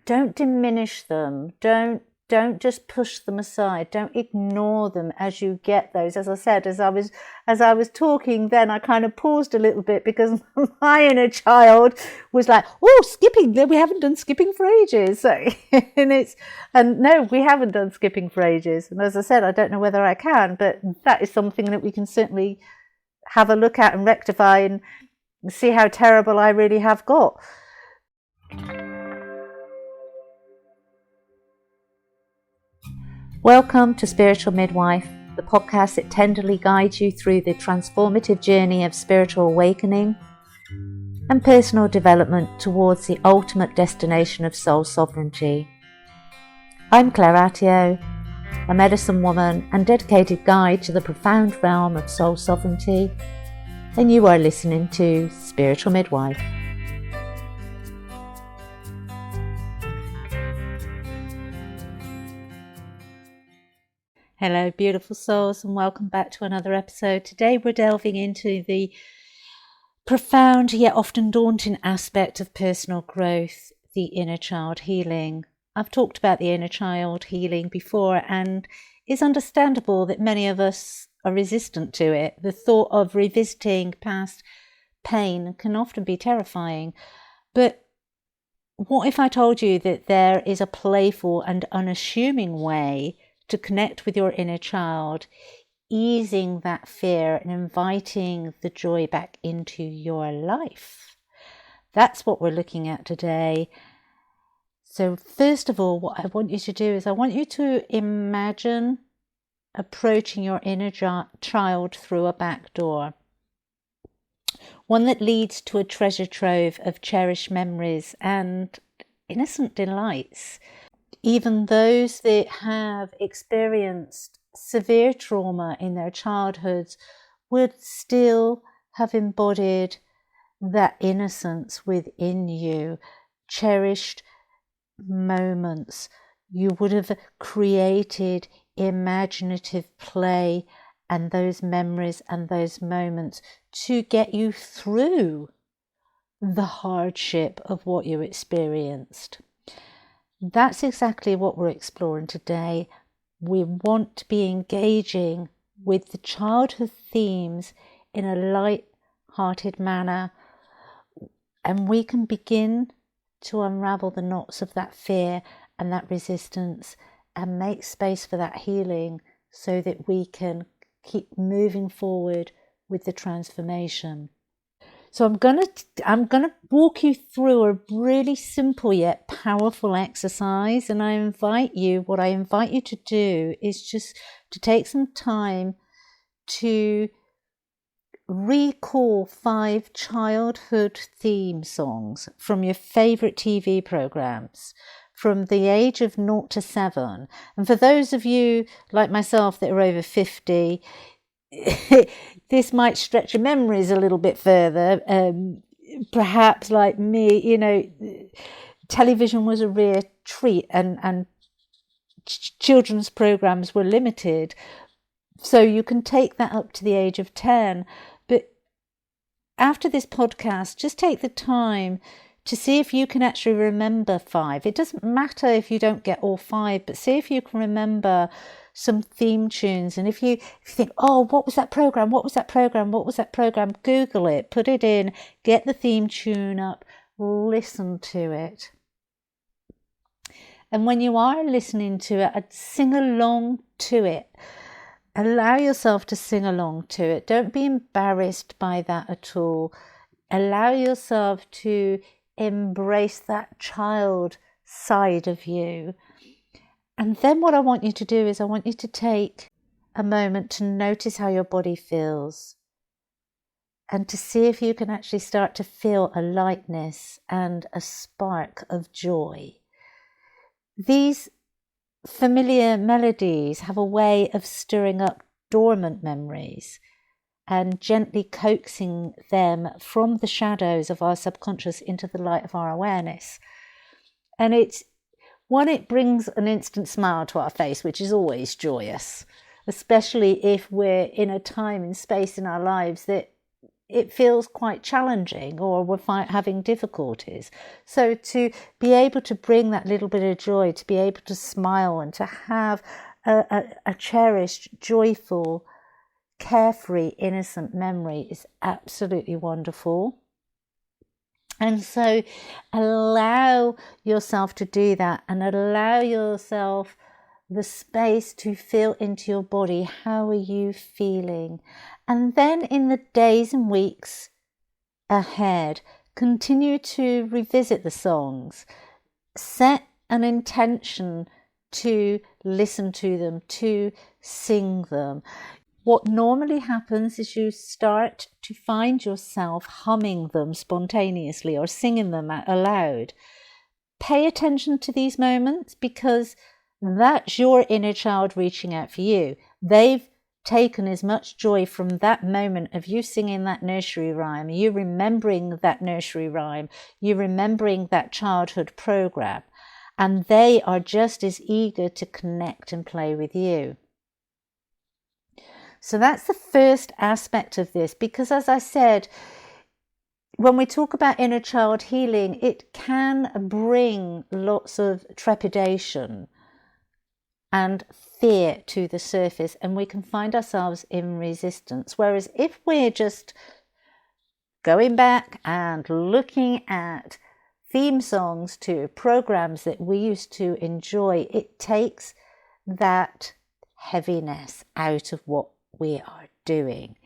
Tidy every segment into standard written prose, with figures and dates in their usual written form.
don't diminish them. Don't just push them aside. Don't ignore them as you get those. As I said, as I was talking, then I kind of paused a little bit because my inner child was like, "Oh, skipping! We haven't done skipping for ages." So, and no, we haven't done skipping for ages. And as I said, I don't know whether I can, but that is something that we can certainly have a look at and rectify and see how terrible I really have got. Welcome to Spiritual Midwife, the podcast that tenderly guides you through the transformative journey of spiritual awakening and personal development towards the ultimate destination of soul sovereignty. I'm Claire Attio, a medicine woman and dedicated guide to the profound realm of soul sovereignty, and you are listening to Spiritual Midwife. Hello, beautiful souls, and welcome back to another episode. Today we're delving into the profound yet often daunting aspect of personal growth, the inner child healing. I've talked about the inner child healing before, and it's understandable that many of us are resistant to it. The thought of revisiting past pain can often be terrifying. But what if I told you that there is a playful and unassuming way to connect with your inner child, easing that fear and inviting the joy back into your life? That's what we're looking at today. So first of all, what I want you to do is I want you to imagine approaching your inner child through a back door, one that leads to a treasure trove of cherished memories and innocent delights. Even those that have experienced severe trauma in their childhoods would still have embodied that innocence within you, cherished moments. You would have created imaginative play and those memories and those moments to get you through the hardship of what you experienced. That's exactly what we're exploring today. We want to be engaging with the childhood themes in a light-hearted manner, and we can begin to unravel the knots of that fear and that resistance and make space for that healing so that we can keep moving forward with the transformation. So I'm gonna walk you through a really simple yet powerful exercise, and what I invite you to do is just to take some time to recall 5 childhood theme songs from your favourite TV programmes from the age of 0 to 7. And for those of you like myself that are over 50, this might stretch your memories a little bit further. Perhaps like me, television was a rare treat and children's programs were limited. So you can take that up to the age of 10. But after this podcast, just take the time to see if you can actually remember 5. It doesn't matter if you don't get all 5, but see if you can remember some theme tunes. And if you think, oh, what was that program? Google it, put it in, get the theme tune up, listen to it. And when you are listening to it, sing along to it. Allow yourself to sing along to it. Don't be embarrassed by that at all. Allow yourself to embrace that child side of you. And then what I want you to do is I want you to take a moment to notice how your body feels and to see if you can actually start to feel a lightness and a spark of joy. These familiar melodies have a way of stirring up dormant memories and gently coaxing them from the shadows of our subconscious into the light of our awareness. And it brings an instant smile to our face, which is always joyous, especially if we're in a time and space in our lives that it feels quite challenging or we're having difficulties. So to be able to bring that little bit of joy, to be able to smile and to have a cherished, joyful, carefree, innocent memory is absolutely wonderful. And so allow yourself to do that, and allow yourself the space to feel into your body. How are you feeling? And then in the days and weeks ahead, continue to revisit the songs. Set an intention to listen to them, to sing them. What normally happens is you start to find yourself humming them spontaneously or singing them aloud. Pay attention to these moments, because that's your inner child reaching out for you. They've taken as much joy from that moment of you singing that nursery rhyme, you remembering that nursery rhyme, you remembering that childhood program, and they are just as eager to connect and play with you. So that's the first aspect of this, because as I said, when we talk about inner child healing, it can bring lots of trepidation and fear to the surface, and we can find ourselves in resistance. Whereas if we're just going back and looking at theme songs to programs that we used to enjoy, it takes that heaviness out of what we are doing.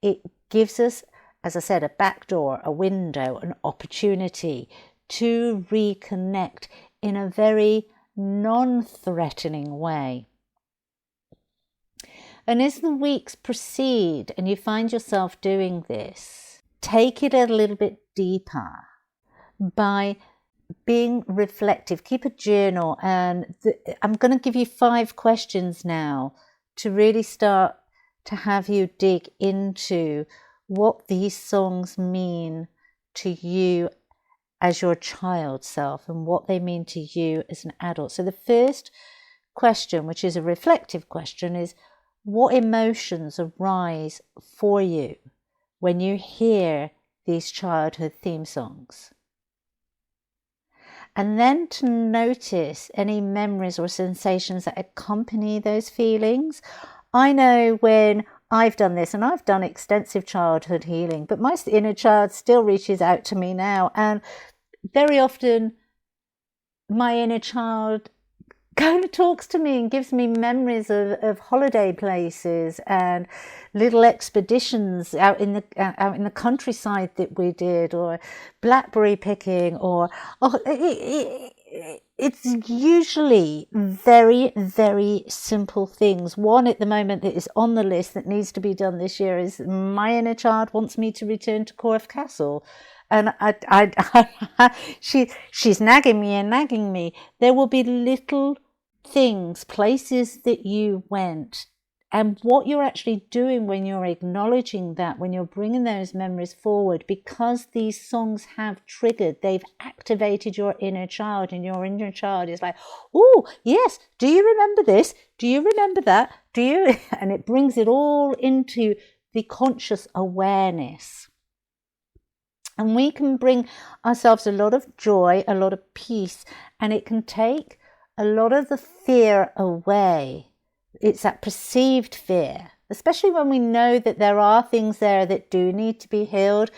It gives us, as I said, a back door, a window, an opportunity to reconnect in a very non-threatening way. And as the weeks proceed and you find yourself doing this, take it a little bit deeper by being reflective. Keep a journal, and I'm going to give you 5 questions now to really start to have you dig into what these songs mean to you as your child self and what they mean to you as an adult. So the first question, which is a reflective question, is what emotions arise for you when you hear these childhood theme songs? And then to notice any memories or sensations that accompany those feelings. I know when I've done this, and I've done extensive childhood healing, but my inner child still reaches out to me now. And very often my inner child kind of talks to me and gives me memories of holiday places and little expeditions out in the countryside that we did, or blackberry picking, or it's usually very, very simple things. One at the moment that is on the list that needs to be done this year is my inner child wants me to return to Corfe Castle. And she's nagging me. There will be little things, places that you went, and what you're actually doing when you're acknowledging that, when you're bringing those memories forward, because these songs have triggered, they've activated your inner child, and your inner child is like, oh yes, do you remember this? Do you remember that? Do you? And it brings it all into the conscious awareness. And we can bring ourselves a lot of joy, a lot of peace, and it can take a lot of the fear away. It's that perceived fear, especially when we know that there are things there that do need to be healed.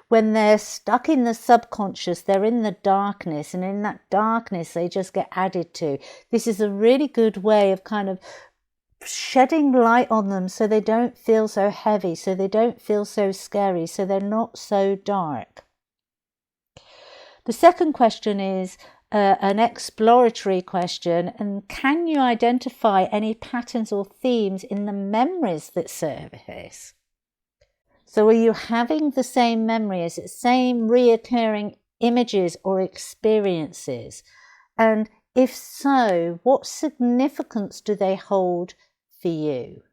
When they're stuck in the subconscious, they're in the darkness, and in that darkness, they just get added to. This is a really good way of kind of shedding light on them so they don't feel so heavy, so they don't feel so scary, so they're not so dark. The second question is an exploratory question, and can you identify any patterns or themes in the memories that surface? So are you having the same memories, the same reoccurring images or experiences? And if so, what significance do they hold for you?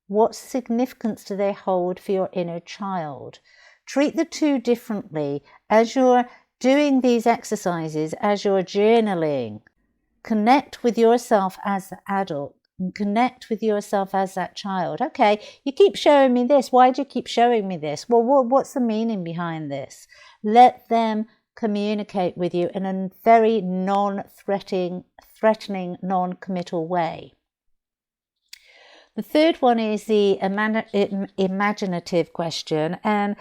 What significance do they hold for your inner child? Treat the two differently as you're doing these exercises, as you're journaling. Connect with yourself as the adult. and connect with yourself as that child. Okay, you keep showing me this. Why do you keep showing me this? Well, what's the meaning behind this? Let them communicate with you in a very non-threatening, non-committal way. The third one is the imaginative question, and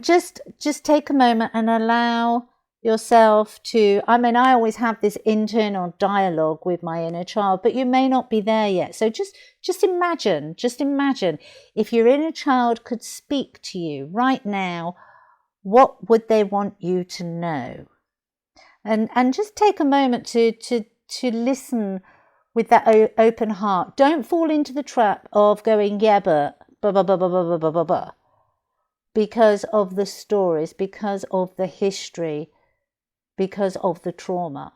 just take a moment and allow yourself to, I always have this internal dialogue with my inner child, but you may not be there yet. So just imagine if your inner child could speak to you right now, what would they want you to know? And just take a moment to listen with that open heart. Don't fall into the trap of going, yeah, but blah, blah, blah, blah, blah, blah, blah, blah, because of the stories, because of the history, because of the trauma.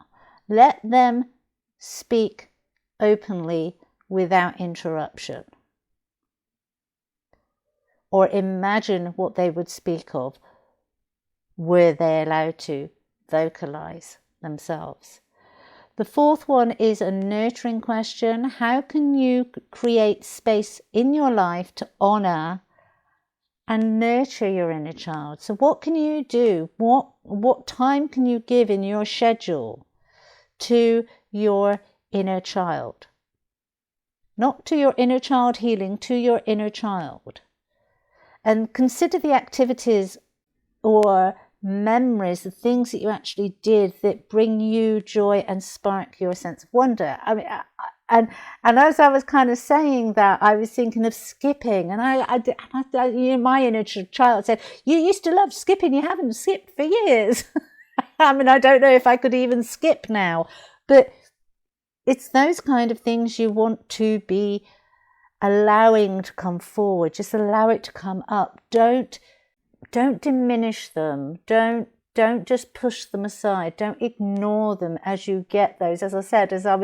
Let them speak openly without interruption. Or imagine what they would speak of were they allowed to vocalize themselves. The fourth one is a nurturing question. How can you create space in your life to honor and nurture your inner child? So what can you do? What time can you give in your schedule to your inner child? Not to your inner child healing, to your inner child. And consider the activities or memories, the things that you actually did that bring you joy and spark your sense of wonder. And as I was kind of saying that, I was thinking of skipping, and my inner child said, "You used to love skipping. You haven't skipped for years." I don't know if I could even skip now, but it's those kind of things you want to be allowing to come forward. Just allow it to come up. Don't diminish them. Don't just push them aside. Don't ignore them as you get those. As I said, as I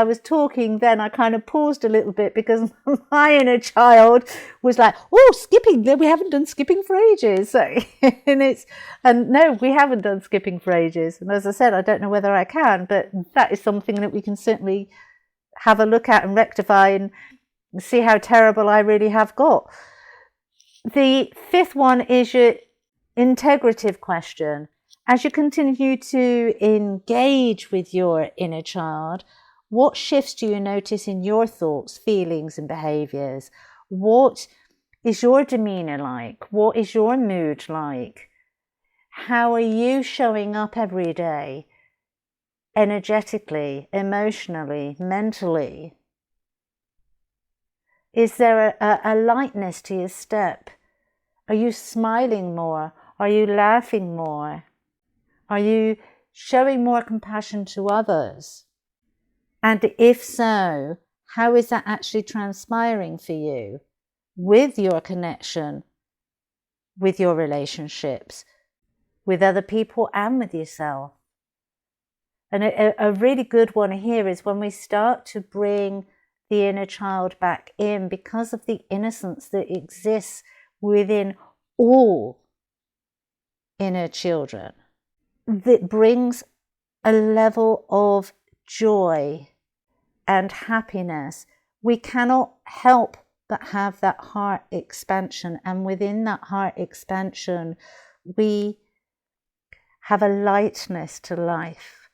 was talking, then I kind of paused a little bit because my inner child was like, "Oh, skipping! We haven't done skipping for ages." So, and no, we haven't done skipping for ages. And as I said, I don't know whether I can, but that is something that we can certainly have a look at and rectify and see how terrible I really have got. The fifth one is your integrative question. As you continue to engage with your inner child, what shifts do you notice in your thoughts, feelings, and behaviors? What is your demeanor like? What is your mood like? How are you showing up every day? Energetically, emotionally, mentally? Is there a lightness to your step? Are you smiling more? Are you laughing more? Are you showing more compassion to others? And if so, how is that actually transpiring for you with your connection, with your relationships, with other people and with yourself? And a really good one here is when we start to bring the inner child back in, because of the innocence that exists within all inner children, that brings a level of joy and happiness. We cannot help but have that heart expansion, and within that heart expansion we have a lightness to life.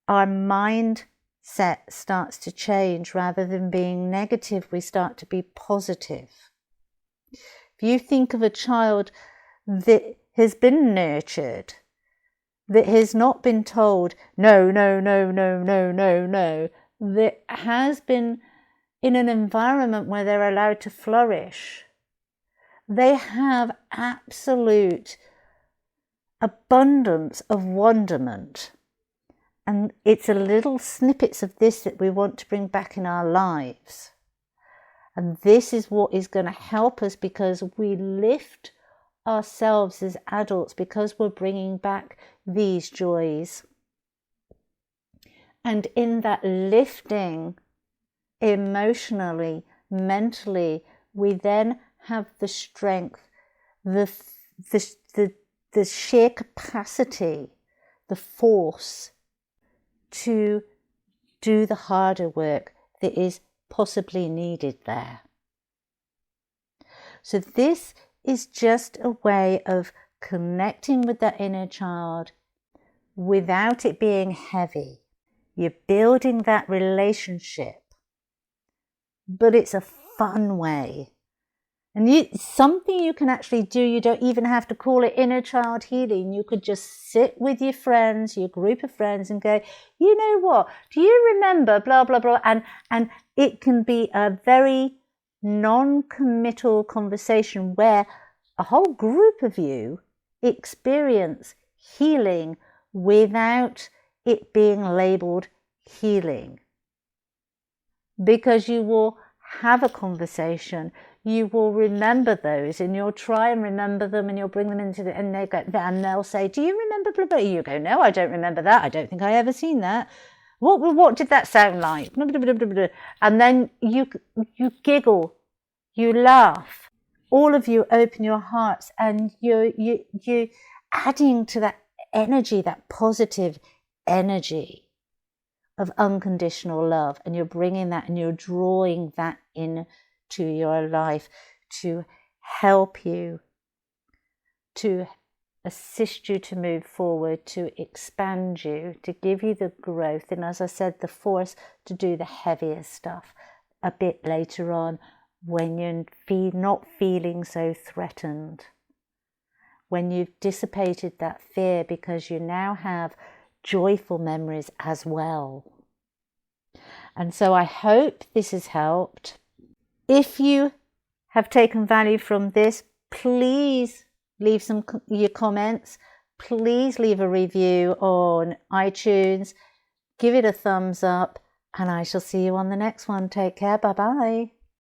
Our mindset starts to change. Rather than being negative, we start to be positive. If you think of a child that has been nurtured, that has not been told no, no, no, no, no, no, no, that has been in an environment where they're allowed to flourish, they have absolute abundance of wonderment. And it's a little snippets of this that we want to bring back in our lives. And this is what is going to help us, because we lift ourselves as adults, because we're bringing back these joys. And in that lifting, emotionally, mentally, we then have the strength, the sheer capacity, the force to do the harder work, that is possibly needed there. So this is just a way of connecting with that inner child without it being heavy. You're building that relationship, but it's a fun way. And something you can actually do. You don't even have to call it inner child healing. You could just sit with your friends, your group of friends, and go, you know what? Do you remember blah, blah, blah? And it can be a very non-committal conversation where a whole group of you experience healing without it being labeled healing. Because you will have a conversation, you will remember those, and you'll try and remember them, and you'll bring them into and they'll say, do you remember blah, blah? You go, no, I don't remember that. I don't think I ever seen that. What did that sound like? Blah, blah, blah, blah, blah. And then you giggle, you laugh, all of you open your hearts, and you adding to that energy, that positive energy of unconditional love, and you're bringing that and you're drawing that into your life to help you, to assist you to move forward, to expand you, to give you the growth, and as I said, the force to do the heavier stuff a bit later on when you're not feeling so threatened, when you've dissipated that fear because you now have joyful memories as well. And so I hope this has helped. If you have taken value from this, please leave your comments. Please leave a review on iTunes. Give it a thumbs up, and I shall see you on the next one. Take care. Bye-bye.